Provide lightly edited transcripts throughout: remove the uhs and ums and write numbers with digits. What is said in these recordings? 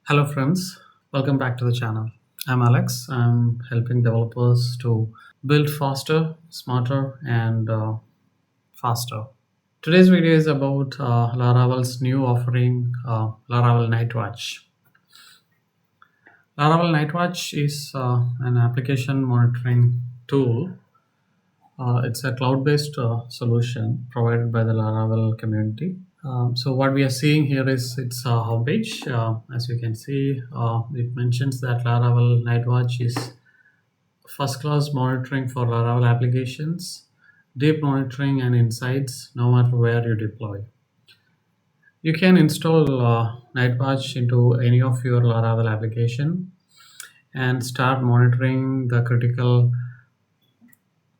Hello, friends. Welcome back to the channel. I'm Alex. I'm helping developers to build faster, smarter, and faster. Today's video is about Laravel's new offering, Laravel Nightwatch. Laravel Nightwatch is an application monitoring tool. It's a cloud-based solution provided by the Laravel community. So what we are seeing here is its homepage. As you can see, it mentions that Laravel Nightwatch is first-class monitoring for Laravel applications, deep monitoring and insights no matter where you deploy. You can install Nightwatch into any of your Laravel application and start monitoring the critical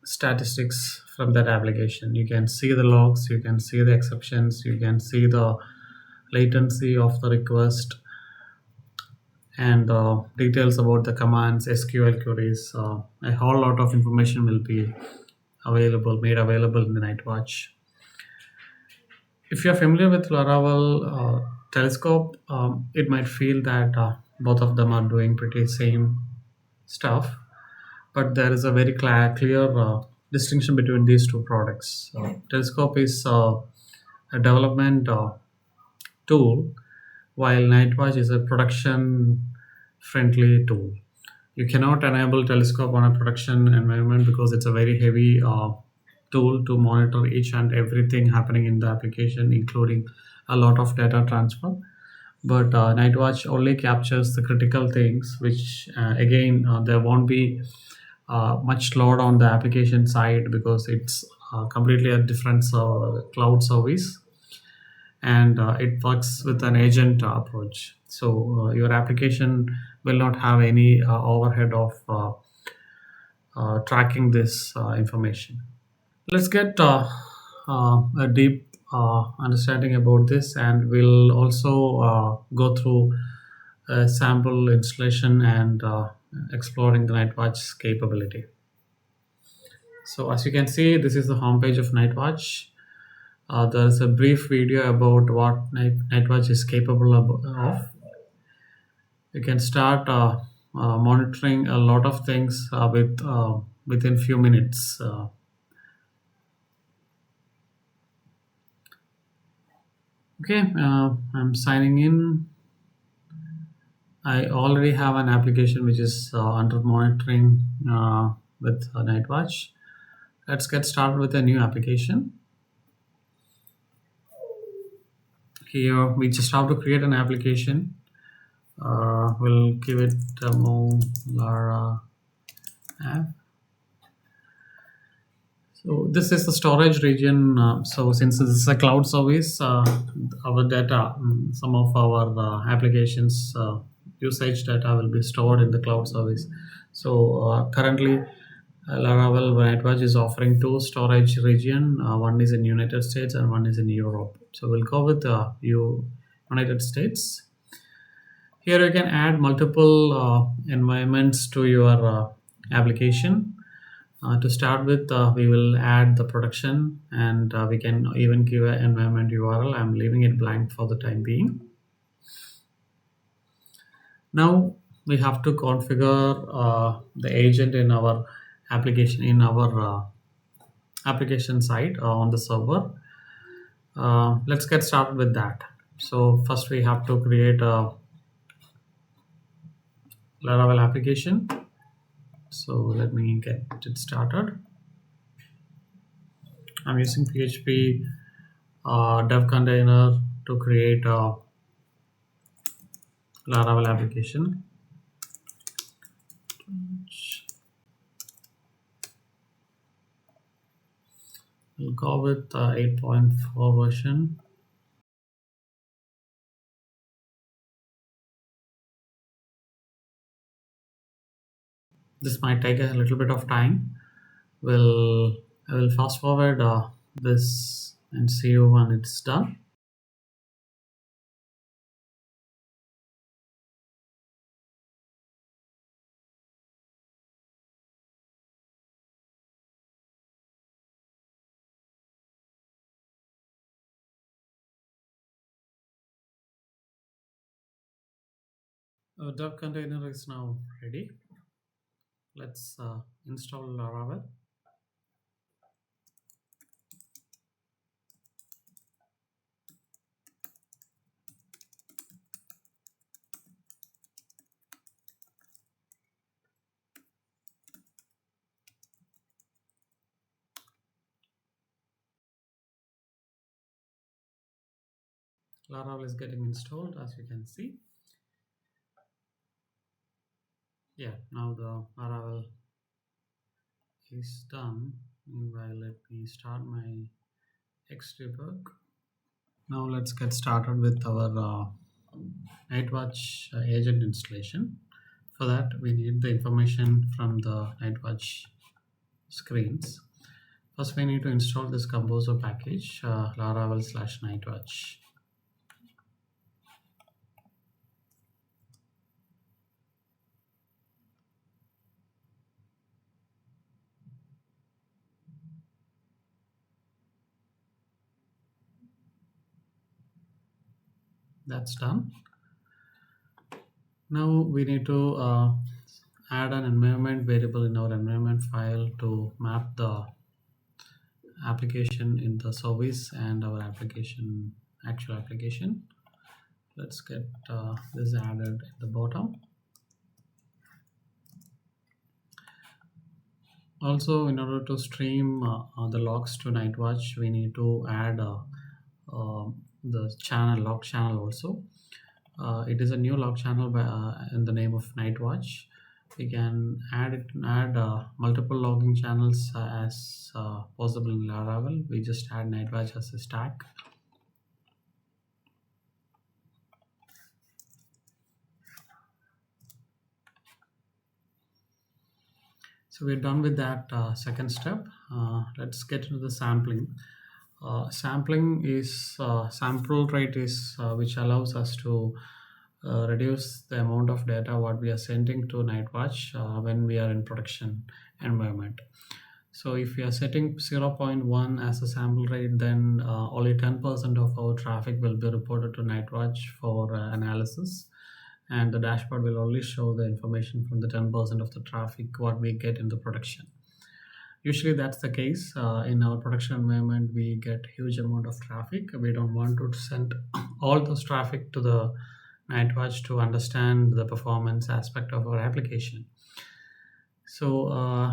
statistics from that application. You can see the logs, you can see the exceptions, you can see the latency of the request, and details about the commands, SQL queries. A whole lot of information will be made available in the Nightwatch. If you're familiar with Laravel Telescope, it might feel that both of them are doing pretty same stuff, but there is a very clear distinction between these two products. Telescope is a development tool, while Nightwatch is a production friendly tool. You cannot enable Telescope on a production environment because it's a very heavy tool to monitor each and everything happening in the application, including a lot of data transfer. But Nightwatch only captures the critical things, which again, there won't be much load on the application side because it's completely a different cloud service, and it works with an agent approach. So your application will not have any overhead of tracking this information. Let's get a deep understanding about this, and we'll also go through a sample installation and exploring the Nightwatch's capability. So as you can see, this is the homepage of Nightwatch. There is a brief video about what Nightwatch is capable of. You can start monitoring a lot of things within few minutes. Okay, I'm signing in. I already have an application which is under monitoring with Nightwatch. Let's get started with a new application. Here we just have to create an application. We'll give it demo Lara app. So this is the storage region. So since this is a cloud service, our data, some of our applications usage data will be stored in the cloud service. So currently, Laravel Nightwatch is offering two storage region. One is in United States and one is in Europe. So we'll go with the United States. Here you can add multiple environments to your application. To start with, we will add the production, and we can even give an environment URL. I'm leaving it blank for the time being. Now we have to configure the agent in our application, in our application side on the server. Let's get started with that. So first we have to create a Laravel application. So let me get it started. I'm using PHP dev container to create a Laravel application. We'll go with 8.4 version. This might take a little bit of time. I will fast forward this and see you when it's done. Our Docker container is now ready. Let's install Laravel. Laravel is getting installed, as you can see. Yeah, now the Laravel is done. Meanwhile, let me start my Xdebug. Now let's get started with our Nightwatch agent installation. For that, we need the information from the Nightwatch screens. First, we need to install this Composer package, Laravel/Nightwatch. That's done. Now we need to add an environment variable in our environment file to map the application in the service and our actual application. Let's get this added at the bottom. Also, in order to stream the logs to Nightwatch, we need to add the log channel also. It is a new log channel in the name of Nightwatch. We can add multiple logging channels as possible in Laravel. We just add Nightwatch as a stack. So we're done with that second step. Let's get into the sampling. Sampling is sample rate is which allows us to reduce the amount of data what we are sending to Nightwatch when we are in production environment. So if we are setting 0.1 as a sample rate, then only 10% of our traffic will be reported to Nightwatch for analysis, and the dashboard will only show the information from the 10% of the traffic what we get in the production. Usually that's the case. In our production environment, we get huge amount of traffic. We don't want to send all those traffic to the Nightwatch to understand the performance aspect of our application. So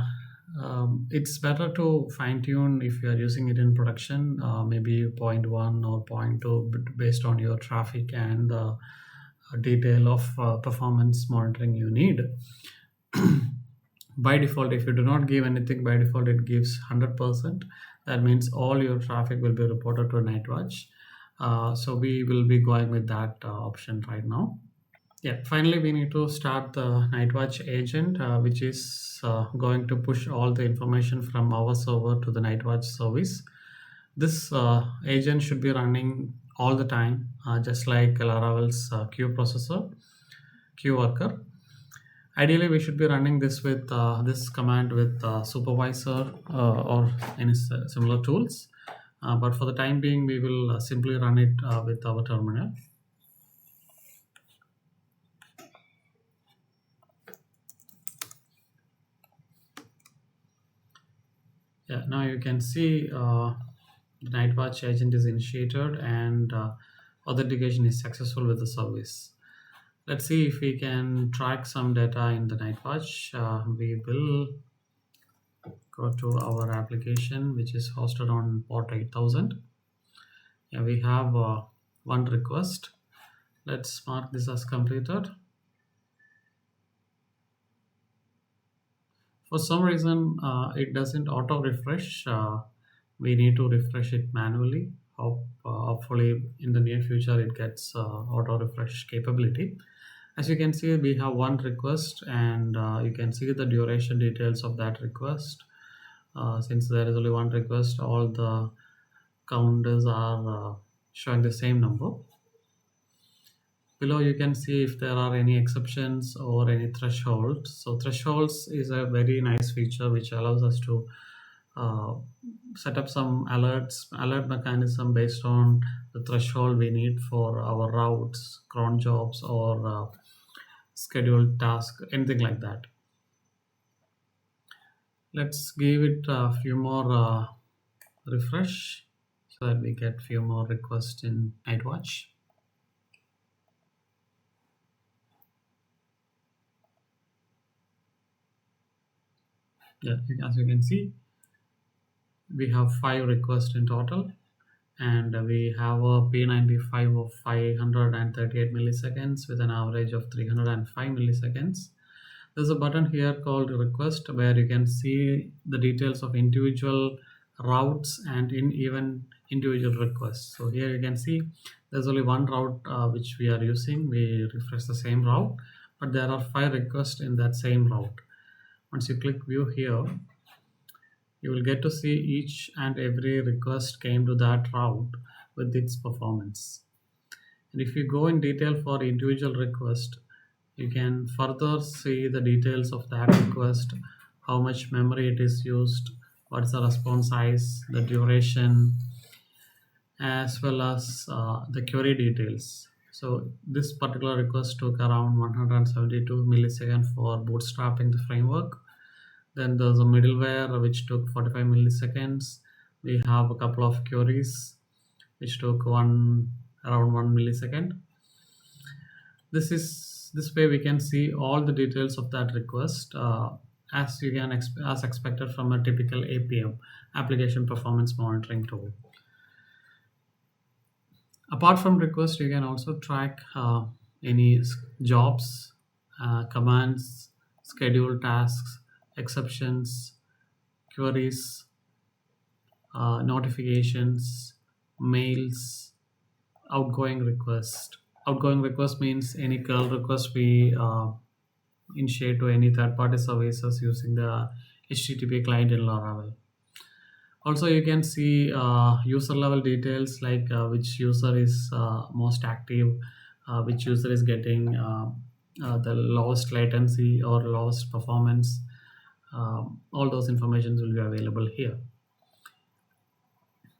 it's better to fine tune if you are using it in production, maybe 0.1 or 0.2 based on your traffic and the detail of performance monitoring you need. By default, if you do not give anything, by default it gives 100%. That means all your traffic will be reported to Nightwatch. So we will be going with that option right now. Yeah, finally we need to start the Nightwatch agent, which is going to push all the information from our server to the Nightwatch service. This agent should be running all the time, just like Laravel's queue processor, queue worker. Ideally, we should be running this with this command with Supervisor or any similar tools. But for the time being, we will simply run it with our terminal. Yeah, now you can see the Nightwatch agent is initiated and authentication is successful with the service. Let's see if we can track some data in the Nightwatch. We will go to our application, which is hosted on port 8000. Yeah, we have one request. Let's mark this as completed. For some reason, it doesn't auto refresh. We need to refresh it manually. Hopefully, in the near future, it gets auto refresh capability. As you can see, we have one request, and you can see the duration details of that request. Since there is only one request, all the counters are showing the same number. Below you can see if there are any exceptions or any thresholds. So thresholds is a very nice feature which allows us to uh, set up some alert mechanism based on the threshold we need for our routes, cron jobs, or scheduled task, anything like that. Let's give it a few more refresh so that we get few more requests in Nightwatch. Yeah, as you can see, we have 5 requests in total, and we have a P95 of 538 milliseconds with an average of 305 milliseconds. There's a button here called request where you can see the details of individual routes and in even individual requests. So here you can see there's only one route which we are using. We refresh the same route, but there are 5 requests in that same route. Once you click view here, you will get to see each and every request came to that route with its performance. And if you go in detail for individual request, you can further see the details of that request, how much memory it is used, what's the response size, the duration, as well as the query details. So this particular request took around 172 milliseconds for bootstrapping the framework. Then there's a middleware which took 45 milliseconds. We have a couple of queries which took around 1 millisecond. This way we can see all the details of that request as you can as expected from a typical APM, application performance monitoring tool. Apart from request, you can also track any jobs, commands, schedule tasks, exceptions, queries, notifications, mails, outgoing request. Outgoing request means any curl request we initiate to any third-party services using the HTTP client in Laravel. Also, you can see user level details like which user is most active, which user is getting the lowest latency or lowest performance. All those informations will be available here.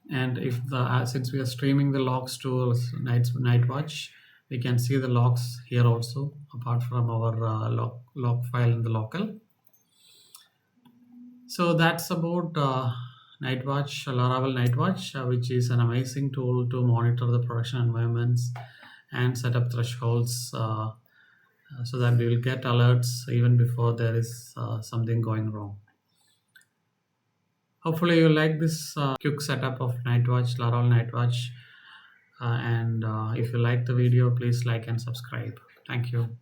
And if the since we are streaming the logs to Nightwatch, we can see the logs here also apart from our log file in the local. So that's about Laravel Nightwatch, which is an amazing tool to monitor the production environments and set up thresholds so that we will get alerts even before there is something going wrong. Hopefully you like this quick setup of Laravel Nightwatch. And if you like the video, please like and subscribe. Thank you.